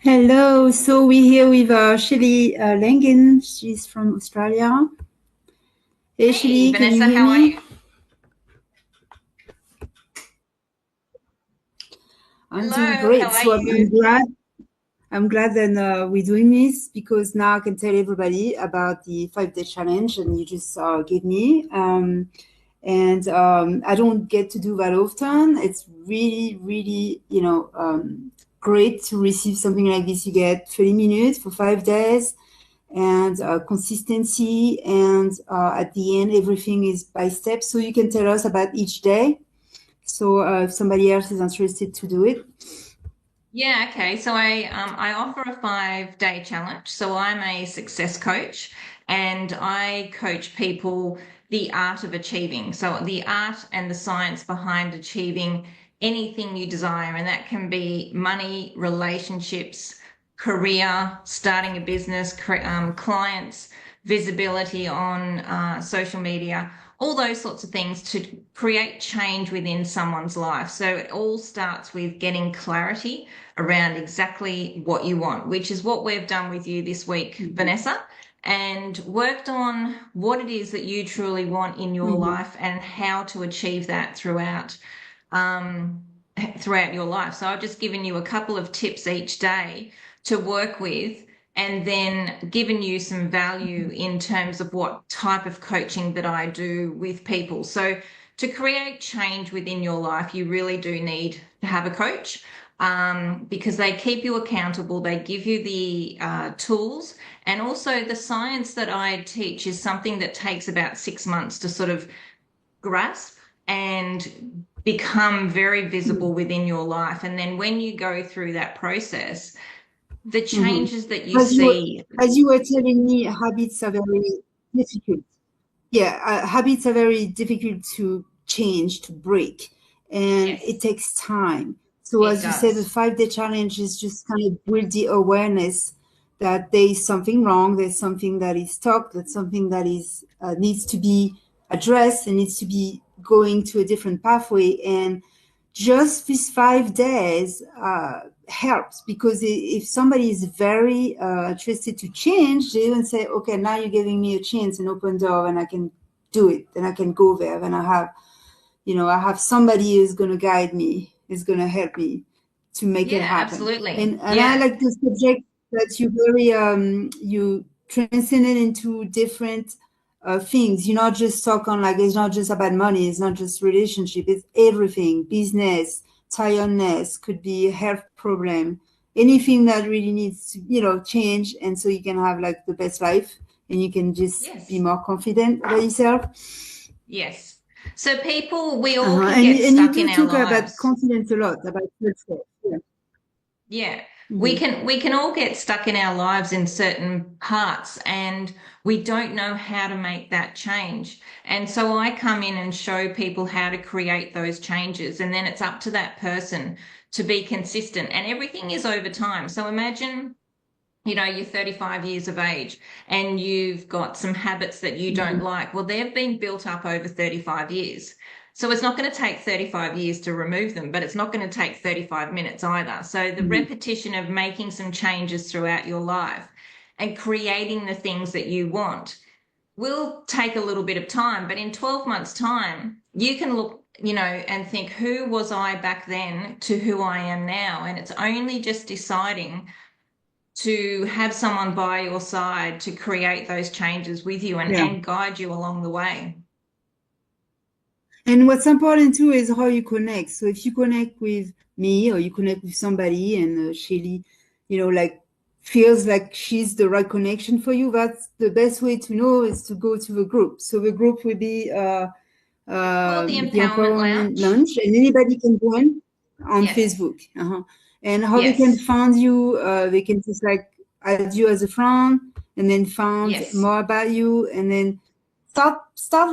Hello. So we're here with Shelley Langan. She's from Australia. Hey, Shelley, can you Vanessa, hear how are me? you? I'm doing Hello, how great. are So I'm you? glad. I'm glad that we're doing this because now I can tell everybody about the 5 day challenge and you just gave me. And I don't get to do that often. It's really, really, great to receive something like this. You get 30 minutes for 5 days and consistency. And at the end, everything is by steps. So you can tell us about each day. So if somebody else is interested to do it. Yeah, okay. So I offer a 5-day challenge. So I'm a success coach and I coach people the art of achieving. So the art and the science behind achieving anything you desire, and that can be money, relationships, career, starting a business, clients, visibility on social media, all those sorts of things to create change within someone's life. So it all starts with getting clarity around exactly what you want, which is what we've done with you this week, Vanessa, and worked on what it is that you truly want in your Mm-hmm. life and how to achieve that um, throughout your life. So I've just given you a couple of tips each day to work with and then given you some value in terms of what type of coaching that I do with people. So to create change within your life, you really do need to have a coach because they keep you accountable, they give you the tools, and also the science that I teach is something that takes about 6 months to sort of grasp and become very visible within your life. And then when you go through that process, the Mm-hmm. changes that you As you see. as you were telling me, habits are very difficult. Yeah, habits are very difficult to change, to break, and it Yes, takes time. So, it as you said, the does. 5 day challenge is just kind of build the awareness that there is something wrong, there's something that is stuck, that's something that is needs to be addressed and needs to be going to a different pathway. And just these 5 days helps because if somebody is very interested to change, they even say, okay, now you're giving me a chance, an open door, and I can do it, and I can go there, and I have somebody who's going to guide me, is going to help me to make it Yeah, happen. absolutely. And I Yeah. like the subject that you very you transcended into different things. You're not just talk on like it's not just about money. It's not just relationship. It's everything. Business, tiredness, could be a health problem, anything that really needs to change, and so you can have like the best life, and you can just be Yes. more confident about yourself. Yes. So we all Uh-huh. can And get and you stuck in do our talk about lives. confidence a lot, about self-worth. Yeah. Yeah, we Mm-hmm. can all get stuck in our lives in certain parts and we don't know how to make that change. And so I come in and show people how to create those changes and then it's up to that person to be consistent and everything is over time. So imagine, you're 35 years of age and you've got some habits that you don't Mm-hmm. like. Well, they've been built up over 35 years. So it's not going to take 35 years to remove them, but it's not going to take 35 minutes either. So the Mm-hmm. repetition of making some changes throughout your life and creating the things that you want will take a little bit of time, but in 12 months' time, you can look, and think, who was I back then to who I am now? And it's only just deciding to have someone by your side to create those changes with you and, Yeah. and guide you along the way. And what's important too is how you connect. So if you connect with me or you connect with somebody and Shelly, like feels like she's the right connection for you, that's the best way to know is to go to the group. So the group will be It's called the the Empowerment Empowerment Lounge. Lunch, and anybody can join on Yes, Facebook. Uh-huh. And how they can yes, find you, they can just like add you as a friend, and then find yes, more about you, and then start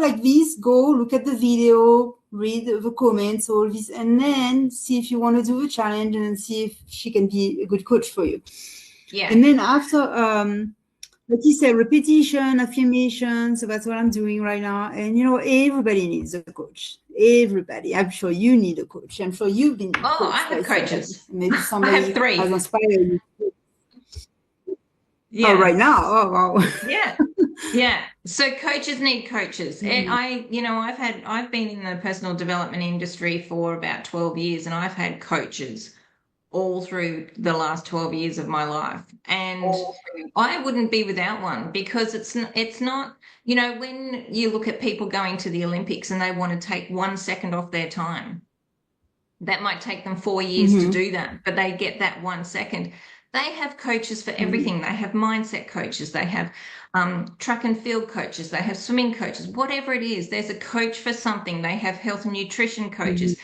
like this. Go look at the video, read the comments, all this, and then see if you want to do a challenge, and then see if she can be a good coach for you. yeah. And then after, like you said, repetition, affirmation. So that's what I'm doing right now. And everybody needs a coach. Everybody. I'm sure you need a coach. I'm sure you've been Oh, I coached by have somebody. coaches. Maybe I have somebody has three. inspired you. Oh, Yeah. right now. Oh, wow. Yeah. Yeah. So coaches need coaches. Mhm. I've been in the personal development industry for about 12 years and I've had coaches all through the last 12 years of my life. And I wouldn't be without one because it's not, when you look at people going to the Olympics and they want to take 1 second off their time, that might take them 4 years to Mhm. do that, but they get that 1 second. They have coaches for Mhm. everything. They have mindset coaches, they have track and field coaches, they have swimming coaches, whatever it is, there's a coach for something. They have health and nutrition Mhm. coaches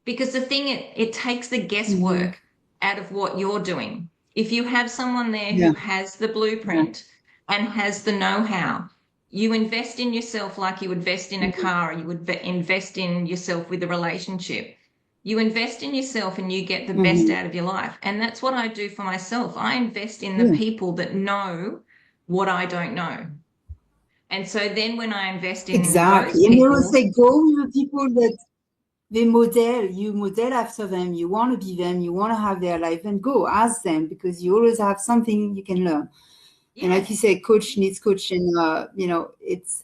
because the thing it takes the Mhm. guesswork out of what you're doing. If you have someone there Yeah. who has the Yeah. blueprint and has the know-how, you invest in yourself like you invest in a Mhm. car, or you would invest in yourself with a relationship. You invest in yourself and you get the best Mhm. out of your life. And that's what I do for myself. I invest in the Yeah. people that know what I don't know. And so then when I invest in those Exactly. And they will people, say, go with the people that they model, you model after them, you want to be them, you want to have their life, and go ask them because you always have something you can learn. And like you yes, say, coach needs coach, and it's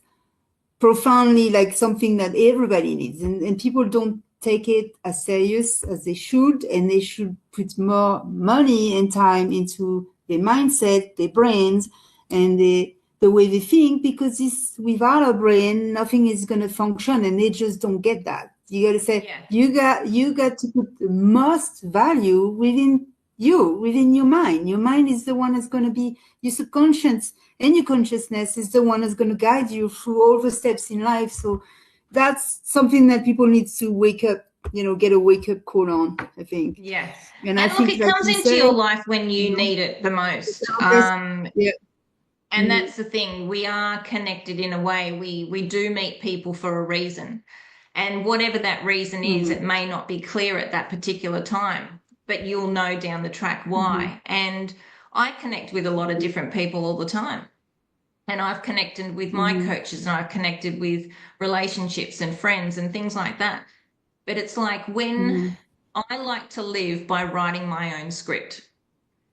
profoundly like something that everybody needs, and people don't take it as serious as they should, and they should put more money and time into their mindset, their brains, and the way they think, because this without a brain nothing is going to function, and they just don't get that. You got to say yeah, you got to put the most value within your mind. Your mind is the one that's going to be your subconscious, and your consciousness is the one that's going to guide you through all the steps in life. So that's something that people need to wake up, get a wake up call on, I think. yeah. And I And look, think, it like comes you into said, your life when you you know, need it the it's most. our best. Yeah. And Mhm. that's the thing. We are connected in a way. We do meet people for a reason. And whatever that reason is, it Mhm. may not be clear at that particular time, but you'll know down the track Mhm. why. And I connect with a lot of different people all the time. And I've connected with my Mhm. coaches and I've connected with relationships and friends and things like that. But it's like when Mhm. I like to live by writing my own script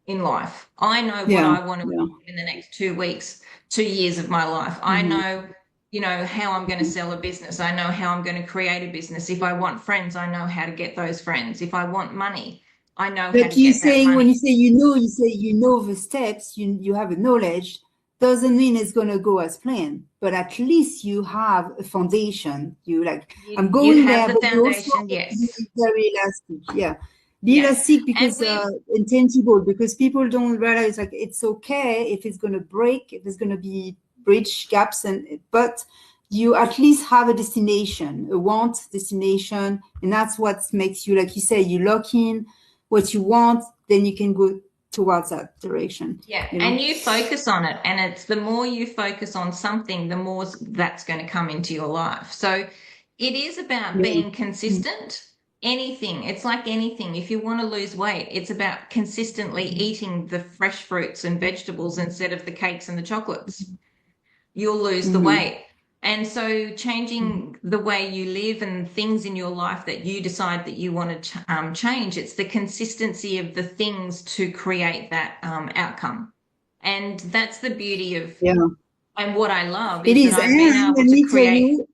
in life. I know what Yeah. I want to Yeah. achieve in the next 2 weeks, 2 years of my life. I Mhm. know, how I'm going to sell a business. I know how I'm going to create a business. If I want friends, I know how to get those friends. If I want money, I know how to But you get that saying, when money. you say the steps, you have a knowledge, doesn't mean it's gonna go as planned. But at least you have a foundation. You like, I'm You going have there, the but you also foundation, have to be yes. very elastic. Yeah. Be Yeah. elastic And because with intangible, because people don't realize, like, it's okay if it's gonna break, if there's gonna be bridge gaps, but you at least have a destination, a want destination, and that's what makes you, like you say, you lock in what you want, then you can go towards that direction, Yeah, you know? and you focus on it, and it's the more you focus on something, the more that's going to come into your life. So it is about Yeah. being consistent. Anything, it's like anything. If you want to lose weight, it's about consistently eating the fresh fruits and vegetables instead of the cakes and the chocolates. You'll lose the Mm-hmm. weight. And so, changing the way you live and things in your life that you decide that you want to change, it's the consistency of the things to create that outcome. And that's the beauty of, Yeah, and what I love it is that is. I've been And able let to me tell create. you,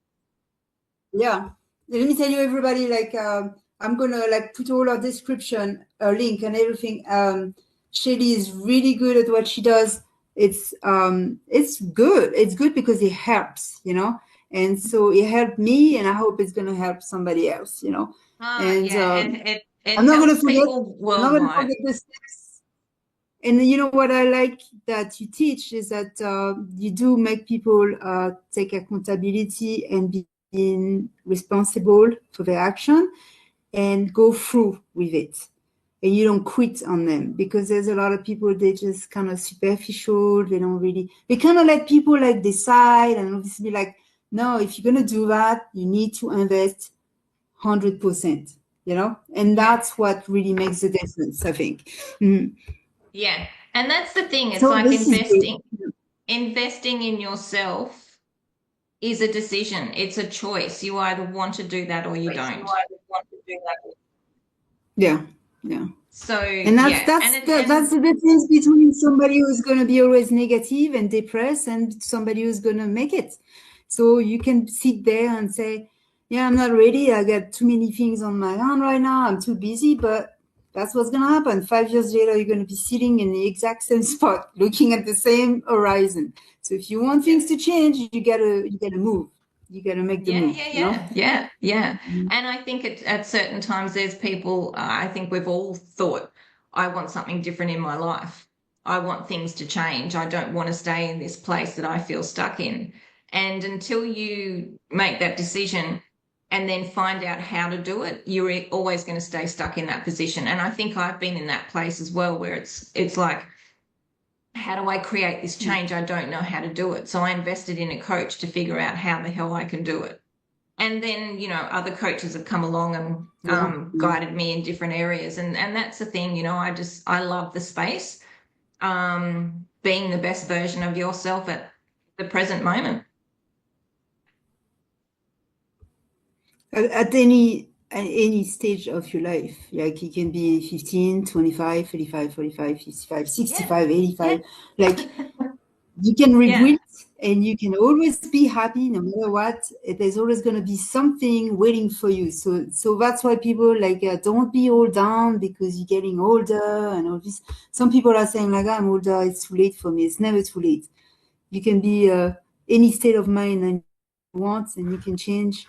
yeah, let me tell you, everybody, like, I'm gonna like put all our description, a link and everything. Shelley is really good at what she does. It's good. It's good because it helps. And so it helped me, and I hope it's gonna help somebody else. And Yeah, and it I'm not gonna helps forget. people I'm not gonna worldwide. forget the steps. And you know what I like that you teach is that you do make people take accountability and be responsible for their action and go through with it. And you don't quit on them, because there's a lot of people, they just kind of superficial. They don't really, they kind of let people like decide, and obviously like, no, if you're going to do that, you need to invest 100%, and Yeah, that's what really makes the difference, I think. Mhm. yeah. And that's the thing. It's So like this is investing, good. investing in yourself is a decision. It's a choice. You either want to do that or you don't. Yeah. Yeah. So And yeah, that's the difference between somebody who's going to be always negative and depressed and somebody who's going to make it. So you can sit there and say, yeah, I'm not ready. I got too many things on my hand right now. I'm too busy, but that's what's going to happen. 5 years later, you're going to be sitting in the exact same spot, looking at the same horizon. So if you want yeah. things to change, you gotta move. You gotta make the Yeah, move, yeah, you know? yeah, yeah, yeah. Mhm. And I think at certain times there's people, I think we've all thought, I want something different in my life. I want things to change. I don't want to stay in this place that I feel stuck in. And until you make that decision and then find out how to do it, you're always going to stay stuck in that position. And I think I've been in that place as well, where it's like, how do I create this Yeah. change? I don't know how to do it. So I invested in a coach to figure out how the hell I can do it. And then, other coaches have come along and Yeah. Yeah. guided me in different areas. And that's the thing, I love the space, being the best version of yourself at the present moment. At any stage of your life, like it can be 15, 25, 35, 45, 55, Yeah, 65, yeah, 85. Like you can yeah. regret and you can always be happy no matter what. There's always going to be something waiting for you. So that's why people like don't be all down because you're getting older and all this. Some people are saying like I'm older, it's too late for me. It's never too late. You can be any state of mind that you want, and you can change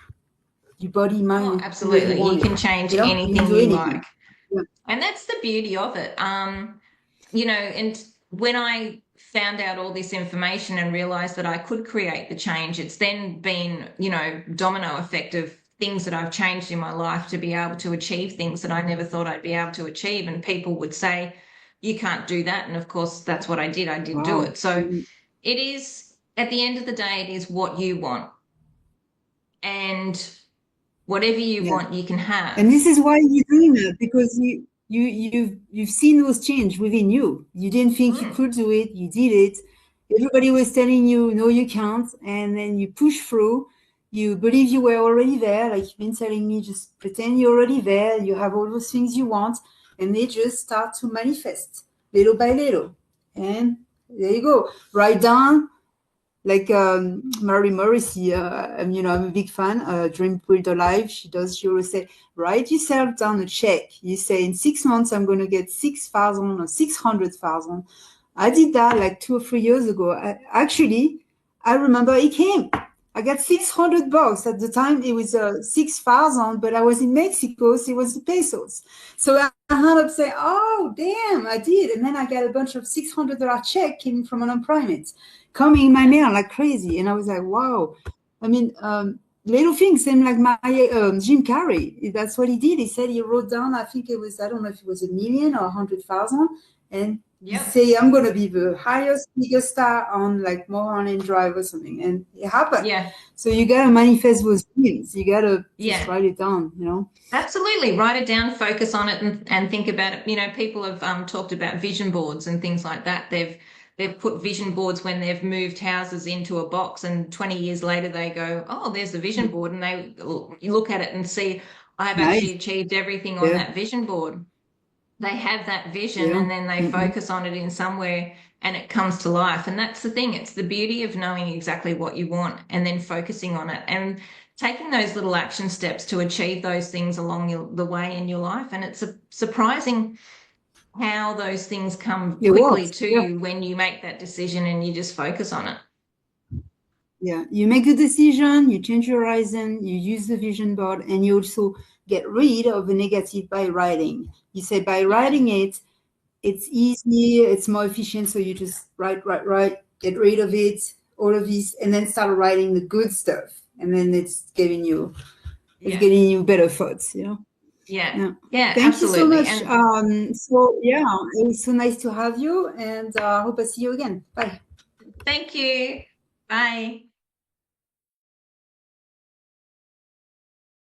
your body, Oh, mind, the way you absolutely. You want it. can change You can anything do you like. anything. Yeah. And that's the beauty of it. And when I found out all this information and realized that I could create the change, it's then been, domino effect of things that I've changed in my life to be able to achieve things that I never thought I'd be able to achieve. And people would say, you can't do that. And of course, that's what I did. I did do Wow. it. So Mhm. it is, at the end of the day, it is what you want. And whatever you Yeah. want, you can And have. this is why you're doing that, because you've seen those change within you. You didn't think you Mm, could do it, you did it. Everybody was telling you no, you can't, and then you push through. You believe you were already there, like you've been telling me. Just pretend you're already there. You have all those things you want, and they just start to manifest little by little. And there you go. Write down like Mary Morrissey, I'm a big fan. Dream Builder Live. She always say, write yourself down a check. You say in 6 months I'm going to get 6,000 or 600,000. I did that like 2 or 3 years ago. I remember it came. I got $600 at the time. It was 6,000, but I was in Mexico, so it was the pesos. So I ended up saying, "Oh, damn, I did!" And then I got a bunch of $600 check came from an unemployment coming in my yeah, mail like crazy. And I was like, wow. I mean, little things, same like my Jim Carrey. That's what he did. He said he wrote down, I think it was, I don't know if it was 1 million or 100,000. And he yep, say, I'm going to be the highest, biggest star on like Mulholland Drive or something. And it happened. yeah, So you got to manifest those dreams. You got to just yeah. write it down. Absolutely. Write it down, focus on it, and think about it. People have talked about vision boards and things like that. They've put vision boards when they've moved houses into a box, and 20 years later they go, oh, there's the vision board, and they look at it and see, I've actually Nice. achieved everything on Yeah. that vision board. They have that vision, Yeah. and then they Mm-mm. focus on it in somewhere, and it comes to life. And that's the thing. It's the beauty of knowing exactly what you want and then focusing on it and taking those little action steps to achieve those things along the way in your life. And it's surprising how those things come It quickly works. to Yeah. you when you make that decision and you just focus on it. Yeah, you make the decision, you change your horizon, you use the vision board, and you also get rid of the negative by writing. You say by Yeah. writing it, it's easy, it's more efficient. So you just write, get rid of it, all of this, and then start writing the good stuff. And then it's Yeah. getting you better thoughts. Yeah. Yeah. Yeah, Thank you so absolutely. much. And So yeah, it was so nice to have you, and I hope I see you again. Bye. thank you. Bye.